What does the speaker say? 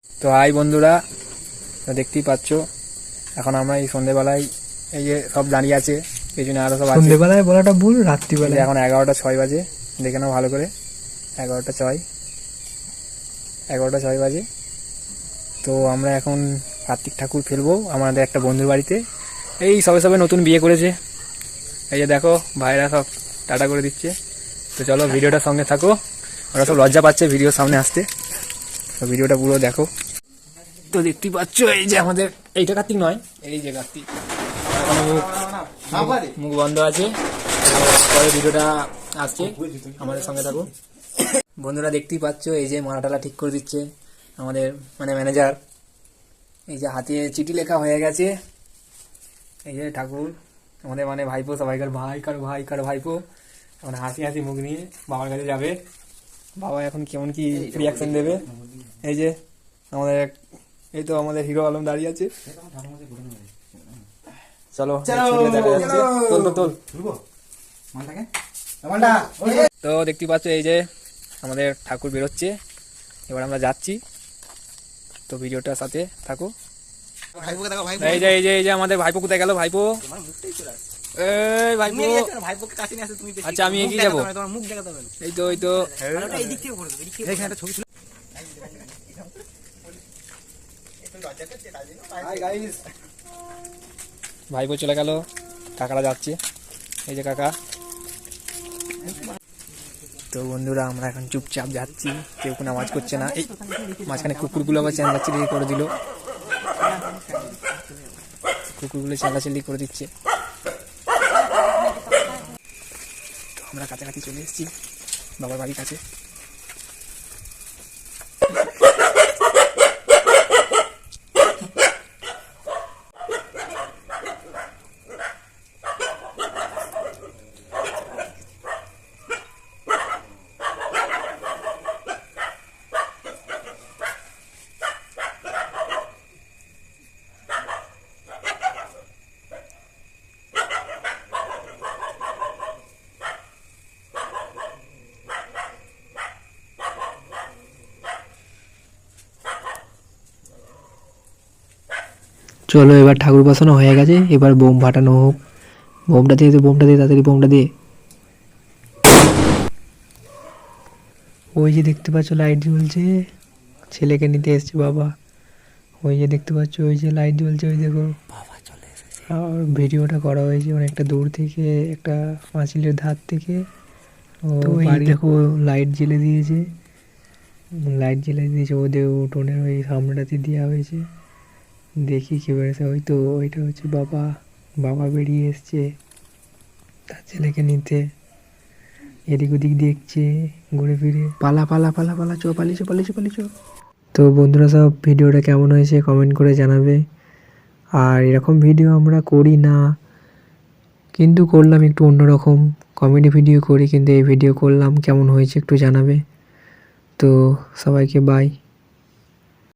তো হাই বন্ধুরা, তো দেখতেই পাচ্ছ এখন আমরা এই সন্ধ্যেবেলায় এই যে সব দাঁড়িয়ে আছে, পেছনে আরো সব আছে। সন্ধ্যেবেলায় বলাটা ভুল, রাত্রিবেলায়। এখন 11টা 6 বাজে, দেখে নাও ভালো করে। 11টা 6 বাজে। তো আমরা এখন কার্তিক ঠাকুর ফেলবো আমাদের একটা বন্ধুর বাড়িতে। এই সবে সবে নতুন বিয়ে করেছে, এই যে দেখো ভাইরা সব টাটা করে দিচ্ছে। তো চলো ভিডিওটার সঙ্গে থাকো, ওরা সব লজ্জা পাচ্ছে ভিডিওর সামনে আসতে, তো ভিডিওটা পুরো দেখো। তো দেখতেই পাচ্ছ এই যে আমাদের এইটা কার্তিক নয়, এই যে কার্তিক, মুখ বন্ধ আছে। পরে ভিডিওটা আসছে, আমাদের সঙ্গে থাকো। বন্ধুরা দেখতেই পাচ্ছ এই যে মালাটালা ঠিক করে দিচ্ছে আমাদের মানে ম্যানেজার। এই যে হাতে চিঠি লেখা হয়ে গেছে, এই যে ঠাকুর আমাদের মানে ভাইপো, সবাইকার ভাই, কারো ভাই কারো ভাইপো এখন হাসি হাসি মুখ নিয়ে বাবার কাছে যাবে। বাবা এখন কেমন কি রিয়াকশন দেবে। এই যে আমাদের এই তো আমাদের হিরো আলম দাঁড়িয়ে আছে। চলো তো দেখতে পাচ্ছ এই যে আমাদের ঠাকুর বেরোচ্ছে, এবার আমরা যাচ্ছি। তো ভিডিওটার সাথে থাকো। এই যে এই যে এই যে আমাদের ভাইপো কোথায় গেল? ভাইপো, এই ভাইপো, আচ্ছা আমি এগিয়ে যাবো। এই তো এই তো ভাইপো চলে গেল, কাকারা যাচ্ছে। এই যে কাকা। তো বন্ধুরা আমরা এখন চুপচাপ যাচ্ছি, কেউ কোনো আওয়াজ করছে না। এই মাঝখানে কুকুরগুলো আবার চেঁচাচিল্লি করে দিল, কুকুরগুলো চেঁচাচিল্লি করে দিচ্ছে। তো আমরা কাছাকাছি চলে এসেছি বাবার বাড়ির কাছে। চলো এবার ঠাকুর বসানো হয়ে গেছে, এবার বোম ফাটানো হোক। বোমটা দিয়ে তাড়াতাড়ি বোমটা দিয়ে। ওই যে দেখতে পাচ্ছ লাইট জ্বলছে, ছেলেকে নিতে এসছে বাবা। ওই যে দেখতে পাচ্ছ ওই যে লাইট জ্বলছে, ওই দেখো বাবা চলে এসেছে। আর ভিডিওটা করা হয়েছে অনেকটা দূর থেকে, একটা পাঁচিলের ধার থেকে। তো এই দেখো লাইট জ্বেলে দিয়েছে, ওদের উঠোনের ওই সামনেটাতে দেওয়া হয়েছে। দেখি কি বেড়েছে, হয়তো ওইটা হচ্ছে বাবা। বাবা বেরিয়ে এসছে তার ছেলেকে নিতে, এদিক ওদিক দেখছে ঘুরে ফিরে। পালা পালা পালা পালা, চো পালিয়েছো পালিয়েছো পালিয়েছো। তো বন্ধুরা সব ভিডিওটা কেমন হয়েছে কমেন্ট করে জানাবে। আর এরকম ভিডিও আমরা করি না, কিন্তু করলাম একটু অন্যরকম, কমেডি ভিডিও করি, কিন্তু এই ভিডিও করলাম, কেমন হয়েছে একটু জানাবে। তো সবাইকে বাই।